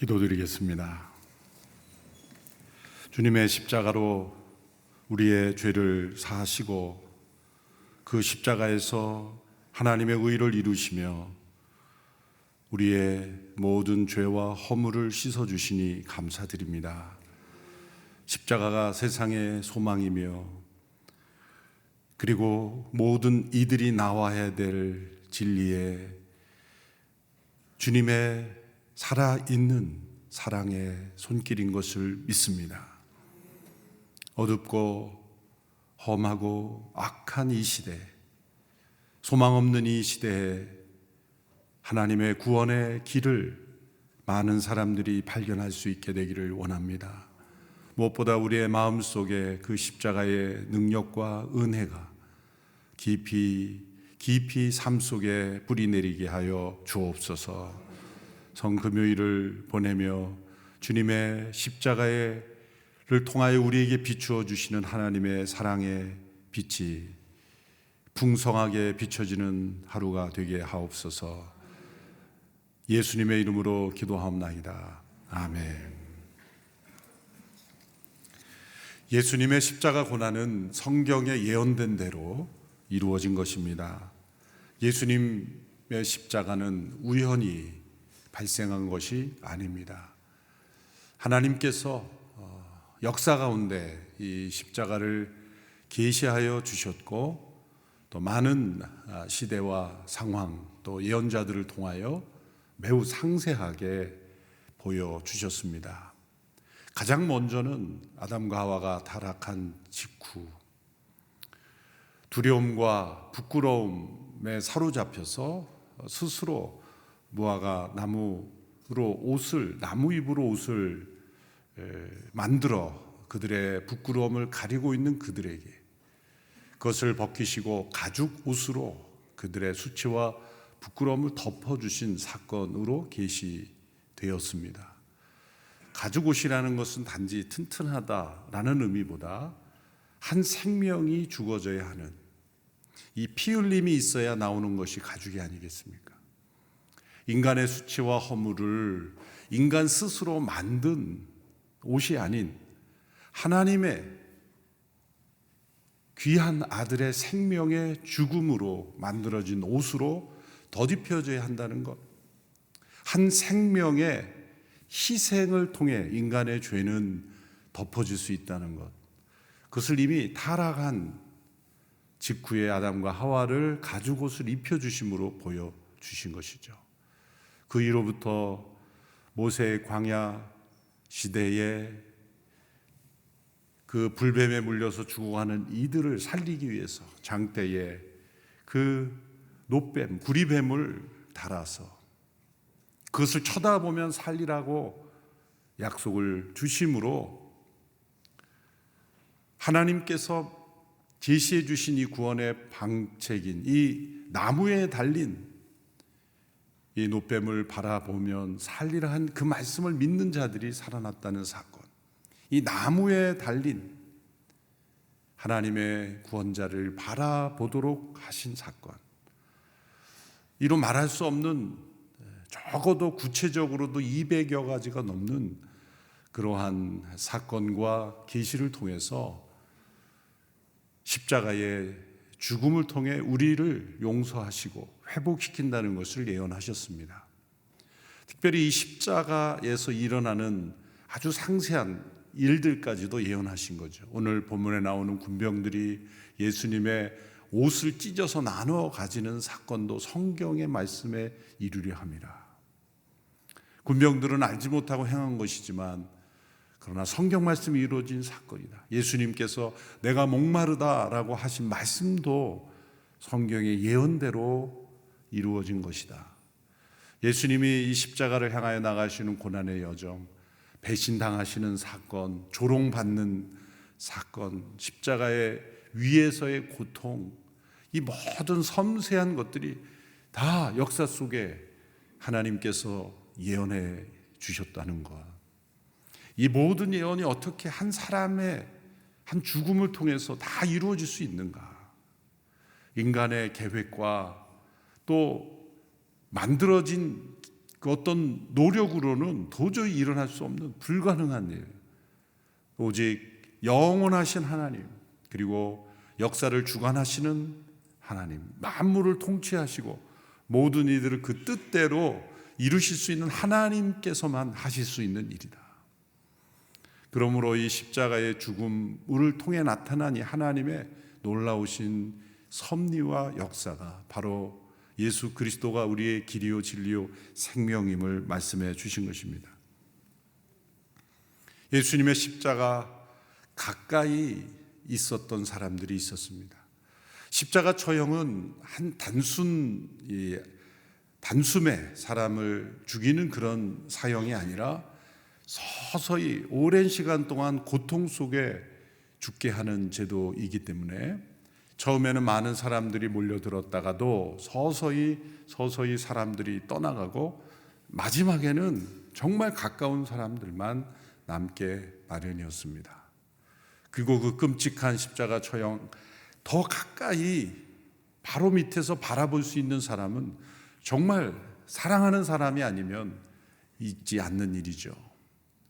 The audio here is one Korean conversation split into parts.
기도드리겠습니다. 주님의 십자가로 우리의 죄를 사하시고 그 십자가에서 하나님의 의를 이루시며 우리의 모든 죄와 허물을 씻어주시니 감사드립니다. 십자가가 세상의 소망이며 그리고 모든 이들이 나와야 될 진리의 주님의 살아있는 사랑의 손길인 것을 믿습니다. 어둡고 험하고 악한 이 시대, 소망 없는 이 시대에 하나님의 구원의 길을 많은 사람들이 발견할 수 있게 되기를 원합니다. 무엇보다 우리의 마음속에 그 십자가의 능력과 은혜가 깊이 삶 속에 뿌리내리게 하여 주옵소서. 성금요일을 보내며 주님의 십자가를 통하여 우리에게 비추어 주시는 하나님의 사랑의 빛이 풍성하게 비춰지는 하루가 되게 하옵소서. 예수님의 이름으로 기도하옵나이다. 아멘. 예수님의 십자가 고난은 성경에 예언된 대로 이루어진 것입니다. 예수님의 십자가는 우연히 발생한 것이 아닙니다. 하나님께서 역사 가운데 이 십자가를 계시하여 주셨고 또 많은 시대와 상황 또 예언자들을 통하여 매우 상세하게 보여주셨습니다. 가장 먼저는 아담과 하와가 타락한 직후 두려움과 부끄러움에 사로잡혀서 스스로 무화과 나무 잎으로 옷을 만들어 그들의 부끄러움을 가리고 있는 그들에게 그것을 벗기시고 가죽 옷으로 그들의 수치와 부끄러움을 덮어주신 사건으로 계시되었습니다. 가죽 옷이라는 것은 단지 튼튼하다라는 의미보다 한 생명이 죽어져야 하는 이 피 흘림이 있어야 나오는 것이 가죽이 아니겠습니까? 인간의 수치와 허물을 인간 스스로 만든 옷이 아닌 하나님의 귀한 아들의 생명의 죽음으로 만들어진 옷으로 덧입혀져야 한다는 것. 한 생명의 희생을 통해 인간의 죄는 덮어질 수 있다는 것. 그것을 이미 타락한 직후에 아담과 하와를 가죽옷을 입혀주심으로 보여주신 것이죠. 그 이후로부터 모세의 광야 시대에 그 불뱀에 물려서 죽어가는 이들을 살리기 위해서 장대에 그 놋뱀, 구리뱀을 달아서 그것을 쳐다보면 살리라고 약속을 주심으로 하나님께서 제시해 주신 이 구원의 방책인 이 나무에 달린 이 놋뱀을 바라보면 살리라 한 그 말씀을 믿는 자들이 살아났다는 사건, 이 나무에 달린 하나님의 구원자를 바라보도록 하신 사건, 이로 말할 수 없는, 적어도 구체적으로도 200여 가지가 넘는 그러한 사건과 계시를 통해서 십자가의 죽음을 통해 우리를 용서하시고 회복시킨다는 것을 예언하셨습니다. 특별히 이 십자가에서 일어나는 아주 상세한 일들까지도 예언하신 거죠. 오늘 본문에 나오는 군병들이 예수님의 옷을 찢어서 나눠 가지는 사건도 성경의 말씀에 이르려 합니다. 군병들은 알지 못하고 행한 것이지만 그러나 성경 말씀이 이루어진 사건이다. 예수님께서 내가 목마르다라고 하신 말씀도 성경의 예언대로 이루어진 것이다. 예수님이 이 십자가를 향하여 나가시는 고난의 여정, 배신당하시는 사건, 조롱받는 사건, 십자가의 위에서의 고통, 이 모든 섬세한 것들이 다 역사 속에 하나님께서 예언해 주셨다는 것. 이 모든 예언이 어떻게 한 사람의 한 죽음을 통해서 다 이루어질 수 있는가? 인간의 계획과 또 만들어진 그 어떤 노력으로는 도저히 일어날 수 없는 불가능한 일. 오직 영원하신 하나님, 그리고 역사를 주관하시는 하나님, 만물을 통치하시고 모든 이들을 그 뜻대로 이루실 수 있는 하나님께서만 하실 수 있는 일이다. 그러므로 이 십자가의 죽음을 통해 나타난 이 하나님의 놀라우신 섭리와 역사가 바로 예수 그리스도가 우리의 길이요 진리요 생명임을 말씀해 주신 것입니다. 예수님의 십자가 가까이 있었던 사람들이 있었습니다. 십자가 처형은 한 단숨에 사람을 죽이는 그런 사형이 아니라 서서히 오랜 시간 동안 고통 속에 죽게 하는 제도이기 때문에 처음에는 많은 사람들이 몰려들었다가도 서서히 사람들이 떠나가고 마지막에는 정말 가까운 사람들만 남게 마련이었습니다. 그리고 그 끔찍한 십자가 처형 더 가까이 바로 밑에서 바라볼 수 있는 사람은 정말 사랑하는 사람이 아니면 있지 않는 일이죠.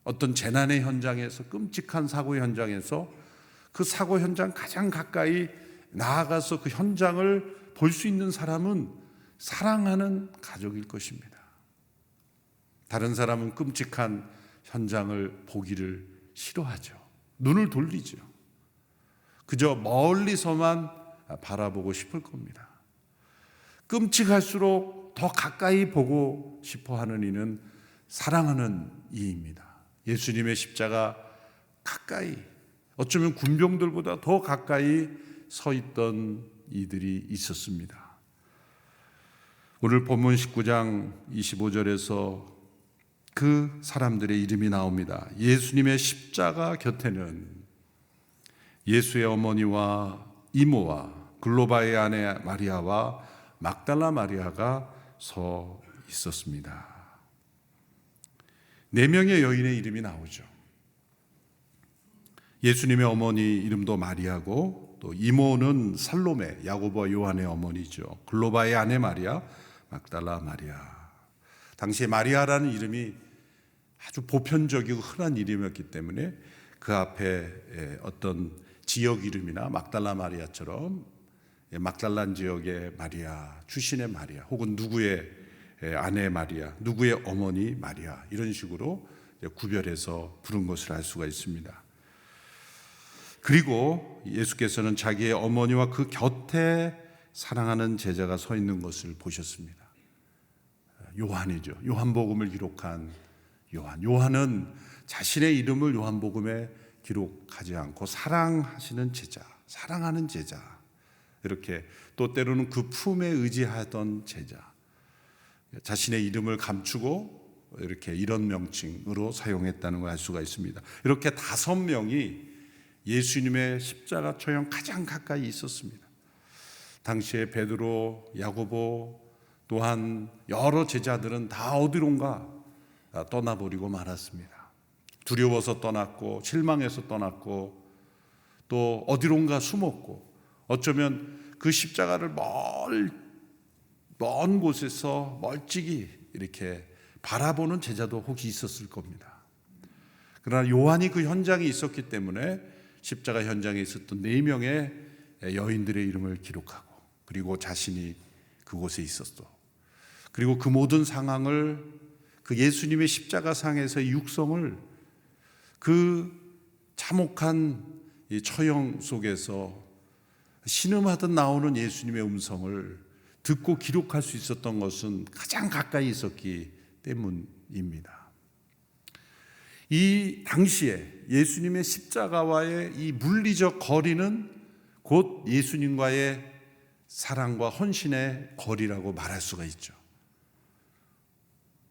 어떤 재난의 현장에서, 끔찍한 사고 현장에서 그 사고 현장 가장 가까이 나아가서 그 현장을 볼 수 있는 사람은 사랑하는 가족일 것입니다. 다른 사람은 끔찍한 현장을 보기를 싫어하죠. 눈을 돌리죠. 그저 멀리서만 바라보고 싶을 겁니다. 끔찍할수록 더 가까이 보고 싶어하는 이는 사랑하는 이입니다. 예수님의 십자가 가까이, 어쩌면 군병들보다 더 가까이 서 있던 이들이 있었습니다. 오늘 본문 19장 25절에서 그 사람들의 이름이 나옵니다. 예수님의 십자가 곁에는 예수의 어머니와 이모와 글로바의 아내 마리아와 막달라 마리아가 서 있었습니다. 4명의 여인의 이름이 나오죠. 예수님의 어머니 이름도 마리아고, 또 이모는 살로메, 야고보와 요한의 어머니죠. 글로바의 아내 마리아, 막달라 마리아. 당시에 마리아라는 이름이 아주 보편적이고 흔한 이름이었기 때문에 그 앞에 어떤 지역 이름이나 막달라 마리아처럼 막달란 지역의 마리아, 출신의 마리아, 혹은 누구의 아내 마리아, 누구의 어머니 마리아, 이런 식으로 구별해서 부른 것을 알 수가 있습니다. 그리고 예수께서는 자기의 어머니와 그 곁에 사랑하는 제자가 서 있는 것을 보셨습니다. 요한이죠. 요한복음을 기록한 요한. 요한은 자신의 이름을 요한복음에 기록하지 않고 사랑하시는 제자, 사랑하는 제자, 이렇게, 또 때로는 그 품에 의지하던 제자, 자신의 이름을 감추고 이렇게 이런 명칭으로 사용했다는 걸 알 수가 있습니다. 이렇게 5명이 예수님의 십자가 처형 가장 가까이 있었습니다. 당시에 베드로, 야고보, 또한 여러 제자들은 다 어디론가 떠나버리고 말았습니다. 두려워서 떠났고, 실망해서 떠났고, 또 어디론가 숨었고, 어쩌면 그 십자가를 먼 곳에서 멀찍이 이렇게 바라보는 제자도 혹시 있었을 겁니다. 그러나 요한이 그 현장에 있었기 때문에 십자가 현장에 있었던 4명의 여인들의 이름을 기록하고, 그리고 자신이 그곳에 있었어. 그리고 그 모든 상황을, 그 예수님의 십자가 상에서의 육성을, 그 참혹한 이 처형 속에서 신음하듯 나오는 예수님의 음성을 듣고 기록할 수 있었던 것은 가장 가까이 있었기 때문입니다. 이 당시에 예수님의 십자가와의 이 물리적 거리는 곧 예수님과의 사랑과 헌신의 거리라고 말할 수가 있죠.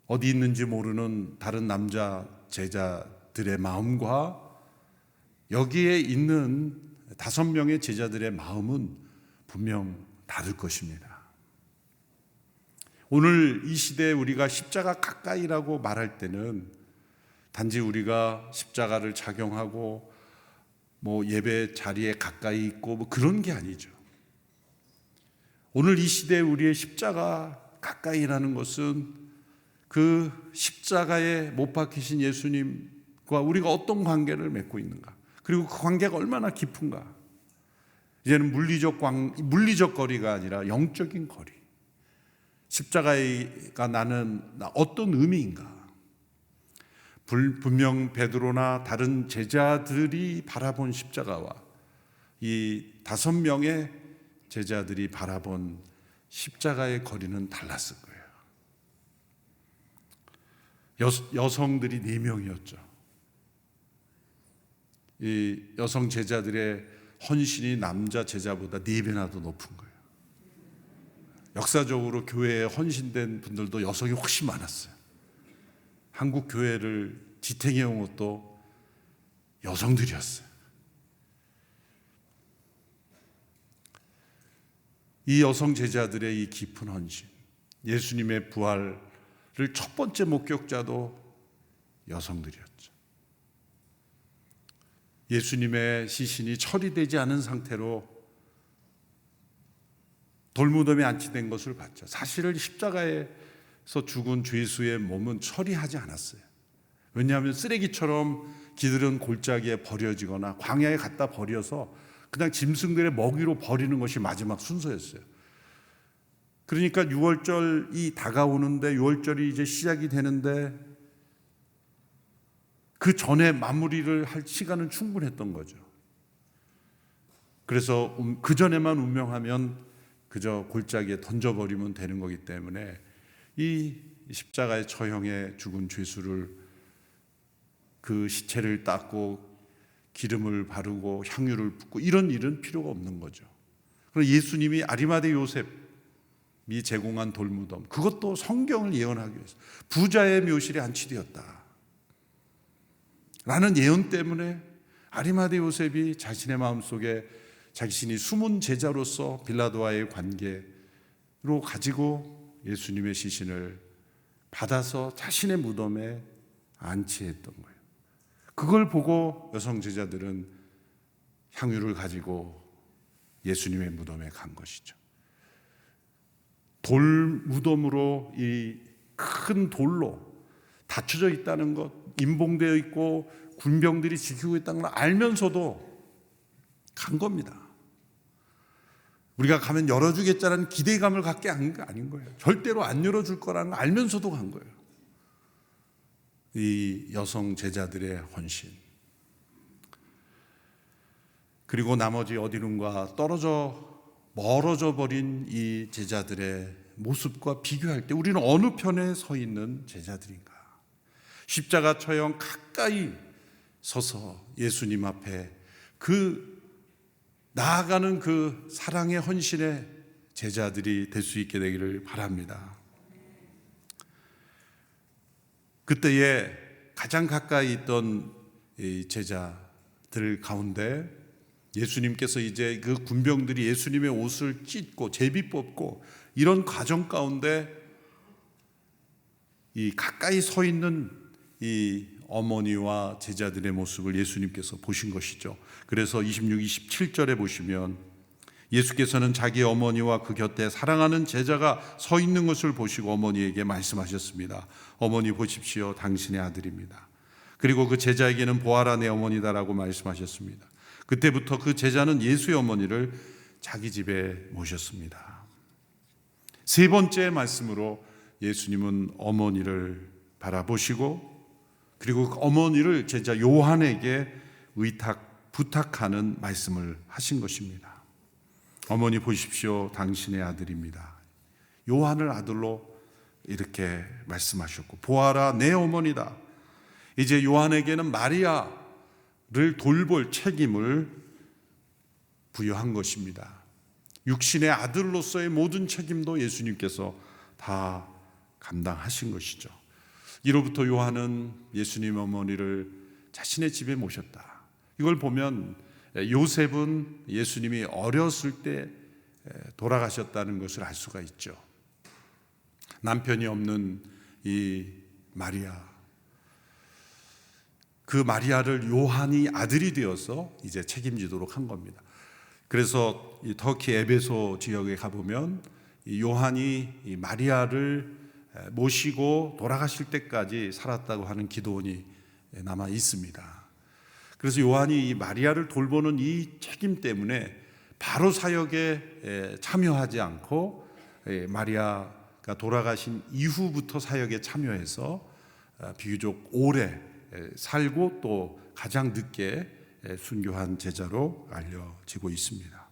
어디 있는지 모르는 다른 남자 제자들의 마음과 여기에 있는 5명의 제자들의 마음은 분명 다를 것입니다. 오늘 이 시대에 우리가 십자가 가까이라고 말할 때는 단지 우리가 십자가를 착용하고 예배 자리에 가까이 있고 그런 게 아니죠. 오늘 이 시대에 우리의 십자가 가까이라는 것은 그 십자가에 못 박히신 예수님과 우리가 어떤 관계를 맺고 있는가? 그리고 그 관계가 얼마나 깊은가? 이제는 물리적 거리가 아니라 영적인 거리. 십자가가 나는 어떤 의미인가? 분명 베드로나 다른 제자들이 바라본 십자가와 이 5명의 제자들이 바라본 십자가의 거리는 달랐을 거예요. 여성들이 4명이었죠. 이 여성 제자들의 헌신이 남자 제자보다 4배나 더 높은 거예요. 역사적으로 교회에 헌신된 분들도 여성이 훨씬 많았어요. 한국 교회를 지탱해온 것도 여성들이었어요. 이 여성 제자들의 이 깊은 헌신, 예수님의 부활을 첫 번째 목격자도 여성들이었죠. 예수님의 시신이 처리되지 않은 상태로 돌무덤에 안치된 것을 봤죠. 사실은 십자가에서 죽은 죄수의 몸은 처리하지 않았어요. 왜냐하면 쓰레기처럼 기들은 골짜기에 버려지거나 광야에 갖다 버려서 그냥 짐승들의 먹이로 버리는 것이 마지막 순서였어요. 그러니까 6월절이 다가오는데, 6월절이 이제 시작이 되는데 그 전에 마무리를 할 시간은 충분했던 거죠. 그래서 그 전에만 운명하면 그저 골짜기에 던져버리면 되는 거기 때문에 이 십자가의 처형에 죽은 죄수를 그 시체를 닦고 기름을 바르고 향유를 붓고 이런 일은 필요가 없는 거죠. 그리고 예수님이 아리마대 요셉이 제공한 돌무덤, 그것도 성경을 예언하기 위해서 부자의 묘실에 안치되었다 라는 예언 때문에 아리마대 요셉이 자신의 마음속에 자신이 숨은 제자로서 빌라도와의 관계로 가지고 예수님의 시신을 받아서 자신의 무덤에 안치했던 거예요. 그걸 보고 여성 제자들은 향유를 가지고 예수님의 무덤에 간 것이죠. 돌 무덤으로, 이 큰 돌로 닫혀져 있다는 것, 임봉되어 있고 군병들이 지키고 있다는 걸 알면서도 간 겁니다. 우리가 가면 열어주겠다는 기대감을 갖게 한 게 아닌 거예요. 절대로 안 열어줄 거라는 걸 알면서도 간 거예요. 이 여성 제자들의 헌신, 그리고 나머지 어디론가 멀어져 버린 이 제자들의 모습과 비교할 때 우리는 어느 편에 서 있는 제자들인가? 십자가 처형 가까이 서서 예수님 앞에 나아가는 그 사랑의 헌신의 제자들이 될 수 있게 되기를 바랍니다. 그때에 가장 가까이 있던 이 제자들 가운데 예수님께서 이제 그 군병들이 예수님의 옷을 찢고 제비 뽑고 이런 과정 가운데 이 가까이 서 있는 이 어머니와 제자들의 모습을 예수님께서 보신 것이죠. 그래서 26, 27절에 보시면 예수께서는 자기 어머니와 그 곁에 사랑하는 제자가 서 있는 것을 보시고 어머니에게 말씀하셨습니다. 어머니 보십시오, 당신의 아들입니다. 그리고 그 제자에게는 보아라, 내 어머니다라고 말씀하셨습니다. 그때부터 그 제자는 예수의 어머니를 자기 집에 모셨습니다. 세 번째 말씀으로 예수님은 어머니를 바라보시고 그리고 그 어머니를 제자 요한에게 부탁하는 말씀을 하신 것입니다. 어머니 보십시오, 당신의 아들입니다. 요한을 아들로 이렇게 말씀하셨고, 보아라, 내 어머니다. 이제 요한에게는 마리아를 돌볼 책임을 부여한 것입니다. 육신의 아들로서의 모든 책임도 예수님께서 다 감당하신 것이죠. 이로부터 요한은 예수님 어머니를 자신의 집에 모셨다. 이걸 보면 요셉은 예수님이 어렸을 때 돌아가셨다는 것을 알 수가 있죠. 남편이 없는 이 마리아, 그 마리아를 요한이 아들이 되어서 이제 책임지도록 한 겁니다. 그래서 이 터키 에베소 지역에 가보면 이 요한이 이 마리아를 모시고 돌아가실 때까지 살았다고 하는 기도원이 남아 있습니다. 그래서 요한이 이 마리아를 돌보는 이 책임 때문에 바로 사역에 참여하지 않고 마리아가 돌아가신 이후부터 사역에 참여해서 비교적 오래 살고 또 가장 늦게 순교한 제자로 알려지고 있습니다.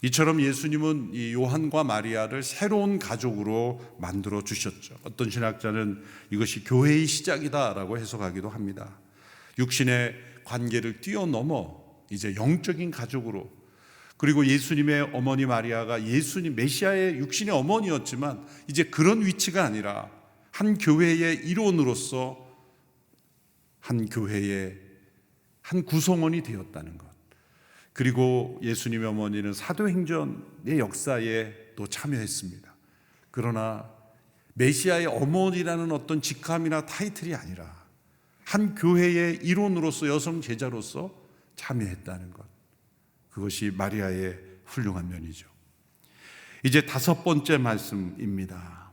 이처럼 예수님은 이 요한과 마리아를 새로운 가족으로 만들어 주셨죠. 어떤 신학자는 이것이 교회의 시작이다라고 해석하기도 합니다. 육신의 관계를 뛰어넘어 이제 영적인 가족으로, 그리고 예수님의 어머니 마리아가 예수님 메시아의 육신의 어머니였지만 이제 그런 위치가 아니라 한 교회의 일원으로서 한 교회의 한 구성원이 되었다는 것. 그리고 예수님의 어머니는 사도행전의 역사에 또 참여했습니다. 그러나 메시아의 어머니라는 어떤 직함이나 타이틀이 아니라 한 교회의 일원으로서 여성 제자로서 참여했다는 것. 그것이 마리아의 훌륭한 면이죠. 이제 5번째 말씀입니다.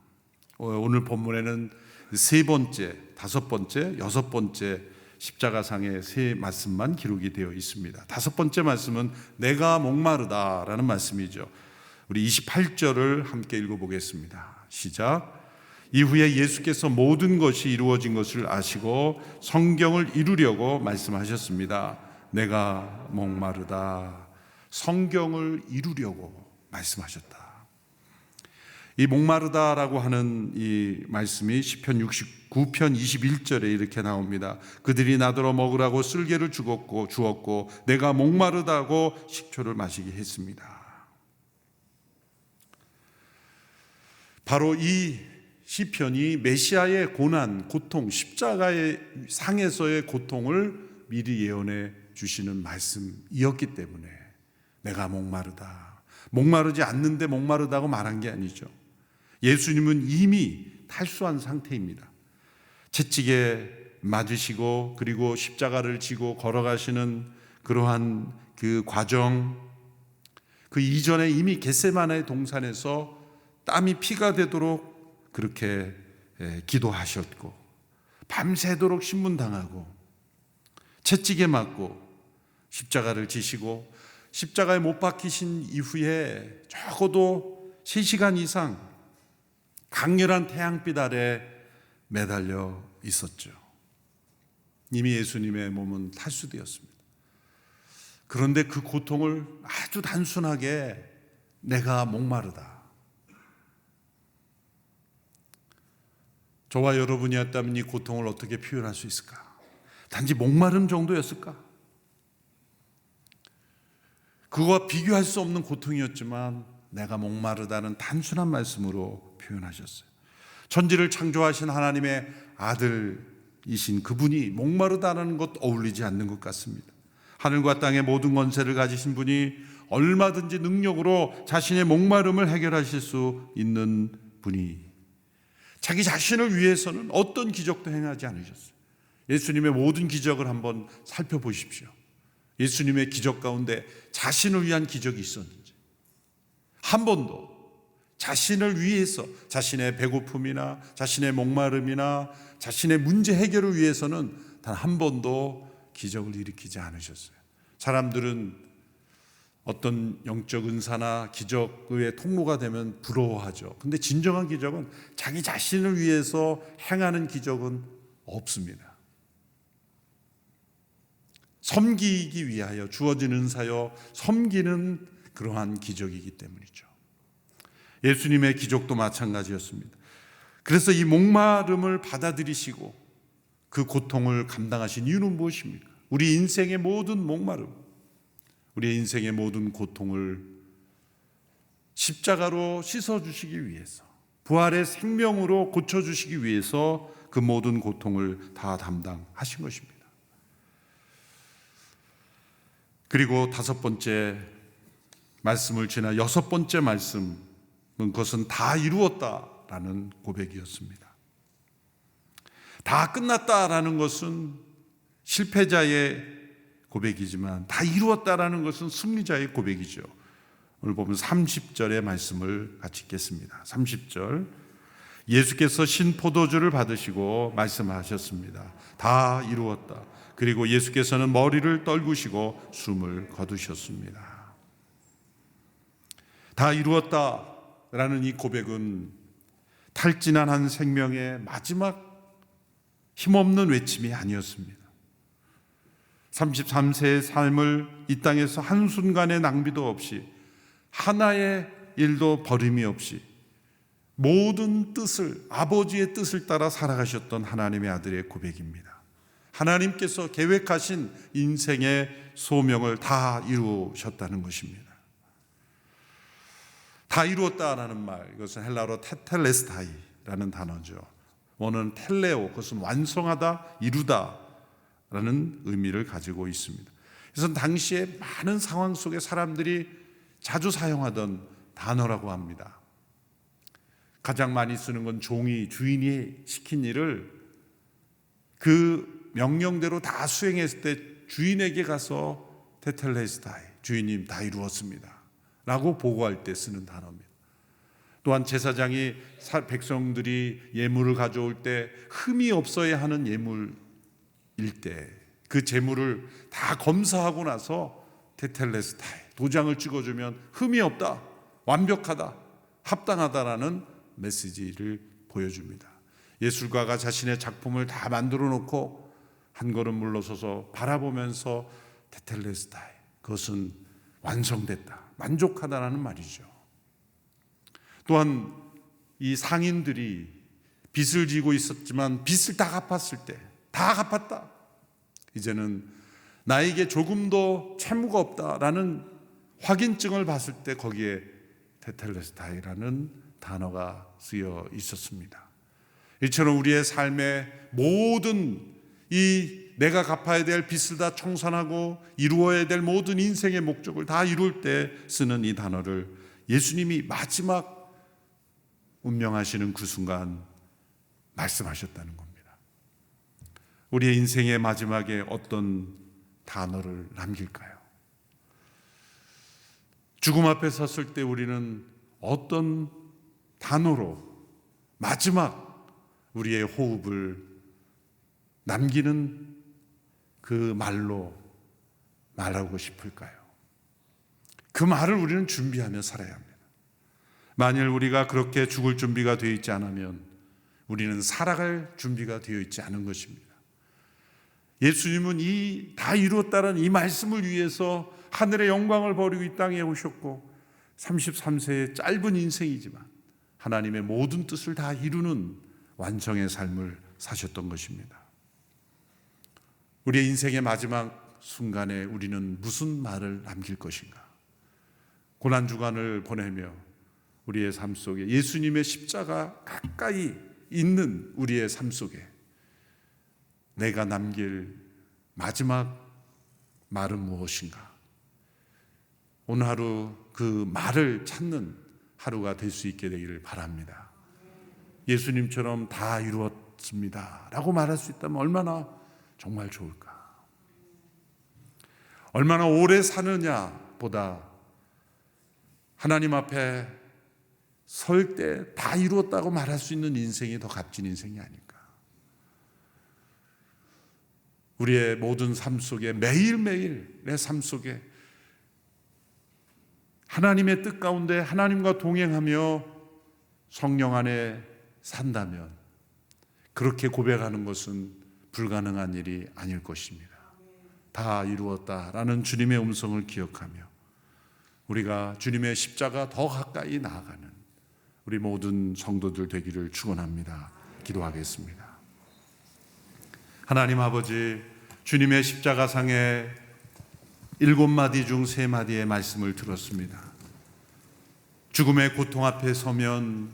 오늘 본문에는 3번째, 5번째, 6번째 십자가상의 3 말씀만 기록이 되어 있습니다. 5번째 말씀은 내가 목마르다라는 말씀이죠. 우리 28절을 함께 읽어보겠습니다. 시작. 이후에 예수께서 모든 것이 이루어진 것을 아시고 성경을 이루려고 말씀하셨습니다. 내가 목마르다. 성경을 이루려고 말씀하셨다. 이 목마르다라고 하는 이 말씀이 시편 69편 21절에 이렇게 나옵니다. 그들이 나더러 먹으라고 쓸개를 주었고 내가 목마르다고 식초를 마시게 했습니다. 바로 이 시편이 메시아의 고난, 고통, 십자가의 상에서의 고통을 미리 예언해 주시는 말씀이었기 때문에 내가 목마르다. 목마르지 않는데 목마르다고 말한 게 아니죠. 예수님은 이미 탈수한 상태입니다. 채찍에 맞으시고 그리고 십자가를 지고 걸어가시는 그러한 그 과정, 그 이전에 이미 겟세마네 동산에서 땀이 피가 되도록 그렇게 기도하셨고 밤새도록 신문당하고 채찍에 맞고 십자가를 지시고 십자가에 못 박히신 이후에 적어도 3시간 이상 강렬한 태양빛 아래 매달려 있었죠. 이미 예수님의 몸은 탈수되었습니다. 그런데 그 고통을 아주 단순하게 내가 목마르다. 저와 여러분이었다면 이 고통을 어떻게 표현할 수 있을까? 단지 목마름 정도였을까? 그거와 비교할 수 없는 고통이었지만 내가 목마르다는 단순한 말씀으로 표현하셨어요. 천지를 창조하신 하나님의 아들이신 그분이 목마르다는 것 어울리지 않는 것 같습니다. 하늘과 땅의 모든 권세를 가지신 분이 얼마든지 능력으로 자신의 목마름을 해결하실 수 있는 분이 자기 자신을 위해서는 어떤 기적도 행하지 않으셨어요. 예수님의 모든 기적을 한번 살펴보십시오. 예수님의 기적 가운데 자신을 위한 기적이 있었는지 한 번도 자신을 위해서 자신의 배고픔이나 자신의 목마름이나 자신의 문제 해결을 위해서는 단 한 번도 기적을 일으키지 않으셨어요. 사람들은 어떤 영적 은사나 기적의 통로가 되면 부러워하죠. 근데 진정한 기적은 자기 자신을 위해서 행하는 기적은 없습니다. 섬기기 위하여 주어진 은사여 섬기는 그러한 기적이기 때문이죠. 예수님의 기적도 마찬가지였습니다. 그래서 이 목마름을 받아들이시고 그 고통을 감당하신 이유는 무엇입니까? 우리 인생의 모든 목마름, 우리의 인생의 모든 고통을 십자가로 씻어주시기 위해서, 부활의 생명으로 고쳐주시기 위해서 그 모든 고통을 다 담당하신 것입니다. 그리고 5번째 말씀을 지나 6번째 말씀은 그것은 다 이루었다라는 고백이었습니다. 다 끝났다라는 것은 실패자의 고백이지만 다 이루었다라는 것은 승리자의 고백이죠. 오늘 보면 30절의 말씀을 같이 읽겠습니다. 30절. 예수께서 신포도주를 받으시고 말씀하셨습니다. 다 이루었다. 그리고 예수께서는 머리를 떨구시고 숨을 거두셨습니다. 다 이루었다라는 이 고백은 탈진한 한 생명의 마지막 힘없는 외침이 아니었습니다. 33세의 삶을 이 땅에서 한순간의 낭비도 없이 하나의 일도 버림이 없이 모든 뜻을, 아버지의 뜻을 따라 살아가셨던 하나님의 아들의 고백입니다. 하나님께서 계획하신 인생의 소명을 다 이루셨다는 것입니다. 다 이루었다라는 말, 이것은 헬라어로 테텔레스타이라는 단어죠. 원어는 텔레오, 그것은 완성하다, 이루다 라는 의미를 가지고 있습니다. 그래서 당시에 많은 상황 속에 사람들이 자주 사용하던 단어라고 합니다. 가장 많이 쓰는 건 종이, 주인이 시킨 일을 그 명령대로 다 수행했을 때 주인에게 가서 테텔레스타이, 주인님 다 이루었습니다 라고 보고할 때 쓰는 단어입니다. 또한 제사장이 백성들이 예물을 가져올 때 흠이 없어야 하는 예물일 때 그 제물을 다 검사하고 나서 테텔레스타이, 도장을 찍어주면 흠이 없다, 완벽하다, 합당하다라는 메시지를 보여줍니다. 예술가가 자신의 작품을 다 만들어 놓고 한 걸음 물러서서 바라보면서 테텔레스타이, 그것은 완성됐다, 만족하다라는 말이죠. 또한 이 상인들이 빚을 지고 있었지만 빚을 다 갚았을 때, 다 갚았다, 이제는 나에게 조금도 채무가 없다라는 확인증을 봤을 때 거기에 테텔레스타이라는 단어가 쓰여 있었습니다. 이처럼 우리의 삶의 모든 이 내가 갚아야 될 빚을 다 청산하고 이루어야 될 모든 인생의 목적을 다 이룰 때 쓰는 이 단어를 예수님이 마지막 운명하시는 그 순간 말씀하셨다는 겁니다. 우리의 인생의 마지막에 어떤 단어를 남길까요? 죽음 앞에 섰을 때 우리는 어떤 단어로 마지막 우리의 호흡을 남기는 그 말로 말하고 싶을까요? 그 말을 우리는 준비하며 살아야 합니다. 만일 우리가 그렇게 죽을 준비가 되어 있지 않으면 우리는 살아갈 준비가 되어 있지 않은 것입니다. 예수님은 이 다 이루었다는 이 말씀을 위해서 하늘의 영광을 버리고 이 땅에 오셨고 33세의 짧은 인생이지만 하나님의 모든 뜻을 다 이루는 완성의 삶을 사셨던 것입니다. 우리의 인생의 마지막 순간에 우리는 무슨 말을 남길 것인가? 고난주간을 보내며 우리의 삶 속에 예수님의 십자가 가까이 있는 우리의 삶 속에 내가 남길 마지막 말은 무엇인가? 오늘 하루 그 말을 찾는 하루가 될 수 있게 되기를 바랍니다. 예수님처럼 다 이루었습니다 라고 말할 수 있다면 얼마나 정말 좋을까? 얼마나 오래 사느냐보다 하나님 앞에 설 때 다 이루었다고 말할 수 있는 인생이 더 값진 인생이 아닐까? 우리의 모든 삶 속에 매일매일 내 삶 속에 하나님의 뜻 가운데 하나님과 동행하며 성령 안에 산다면 그렇게 고백하는 것은 불가능한 일이 아닐 것입니다. 다 이루었다라는 주님의 음성을 기억하며 우리가 주님의 십자가 더 가까이 나아가는 우리 모든 성도들 되기를 축원합니다. 기도하겠습니다. 하나님 아버지, 주님의 십자가상의 7마디 중 3마디의 말씀을 들었습니다. 죽음의 고통 앞에 서면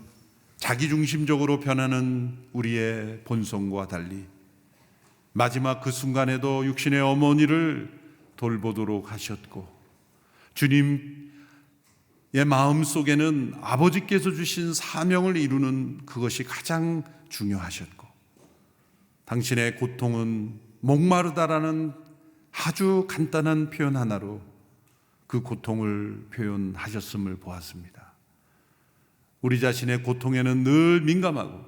자기중심적으로 변하는 우리의 본성과 달리 마지막 그 순간에도 육신의 어머니를 돌보도록 하셨고 주님의 마음속에는 아버지께서 주신 사명을 이루는 그것이 가장 중요하셨고 당신의 고통은 목마르다라는 아주 간단한 표현 하나로 그 고통을 표현하셨음을 보았습니다. 우리 자신의 고통에는 늘 민감하고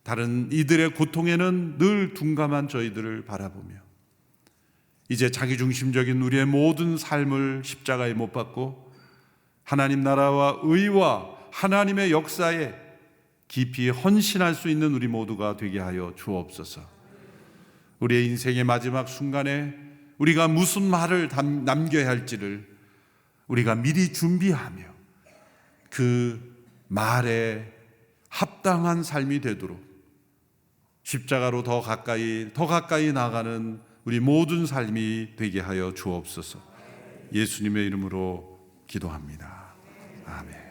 다른 이들의 고통에는 늘 둔감한 저희들을 바라보며 이제 자기중심적인 우리의 모든 삶을 십자가에 못 박고 하나님 나라와 의와 하나님의 역사에 깊이 헌신할 수 있는 우리 모두가 되게 하여 주옵소서. 우리의 인생의 마지막 순간에 우리가 무슨 말을 남겨야 할지를 우리가 미리 준비하며 그 말에 합당한 삶이 되도록 십자가로 더 가까이 나가는 우리 모든 삶이 되게 하여 주옵소서. 예수님의 이름으로 기도합니다. 아멘.